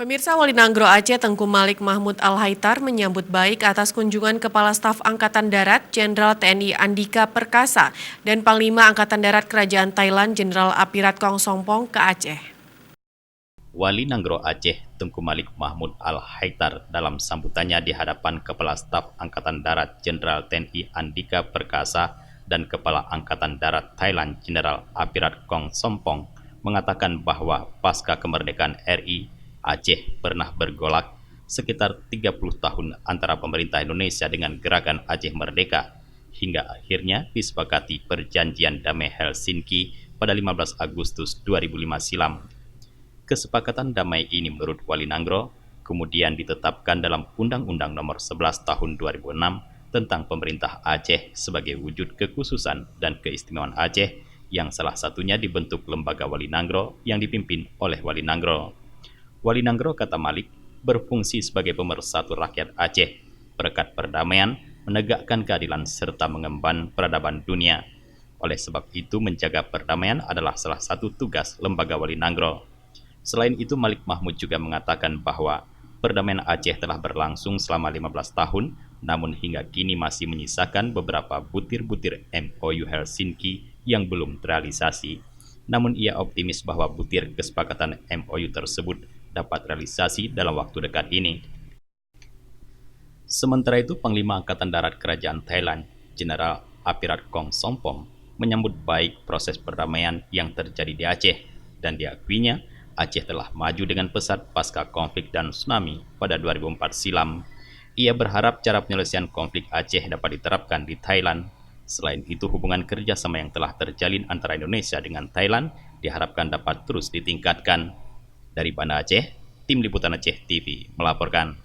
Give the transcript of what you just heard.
Pemirsa, Wali Nanggro Aceh Tengku Malik Mahmud Al-Haitar menyambut baik atas kunjungan Kepala Staf Angkatan Darat Jenderal TNI Andika Perkasa dan Panglima Angkatan Darat Kerajaan Thailand Jenderal Apirat-Kong Sompong ke Aceh. Wali Nanggro Aceh Tengku Malik Mahmud Al-Haitar dalam sambutannya di hadapan Kepala Staf Angkatan Darat Jenderal TNI Andika Perkasa dan Kepala Angkatan Darat Thailand Jenderal Apirat-Kong Sompong mengatakan bahwa pasca kemerdekaan RI, Aceh pernah bergolak sekitar 30 tahun antara pemerintah Indonesia dengan gerakan Aceh Merdeka, hingga akhirnya disepakati perjanjian damai Helsinki pada 15 Agustus 2005 silam. Kesepakatan damai ini menurut Wali Nanggro kemudian ditetapkan dalam Undang-Undang Nomor 11 Tahun 2006 tentang Pemerintah Aceh sebagai wujud kekhususan dan keistimewaan Aceh yang salah satunya dibentuk Lembaga Wali Nanggro yang dipimpin oleh Wali Nanggro. Wali Nanggro, kata Malik, berfungsi sebagai pemersatu rakyat Aceh, perekat perdamaian, menegakkan keadilan serta mengemban peradaban dunia. Oleh sebab itu, menjaga perdamaian adalah salah satu tugas Lembaga Wali Nanggro. Selain itu, Malik Mahmud juga mengatakan bahwa perdamaian Aceh telah berlangsung selama 15 tahun, namun hingga kini masih menyisakan beberapa butir-butir MOU Helsinki yang belum terrealisasi. Namun ia optimis bahwa butir kesepakatan MOU tersebut dapat realisasi dalam waktu dekat ini. Sementara itu, Panglima Angkatan Darat Kerajaan Thailand, Jenderal Apirat-Kong Sompong, menyambut baik proses perdamaian yang terjadi di Aceh, dan diakuinya Aceh telah maju dengan pesat pasca konflik dan tsunami pada 2004 silam. Ia berharap cara penyelesaian konflik Aceh dapat diterapkan di Thailand. Selain itu, hubungan kerjasama yang telah terjalin antara Indonesia dengan Thailand diharapkan dapat terus ditingkatkan. Dari Banda Aceh, Tim Liputan Aceh TV melaporkan.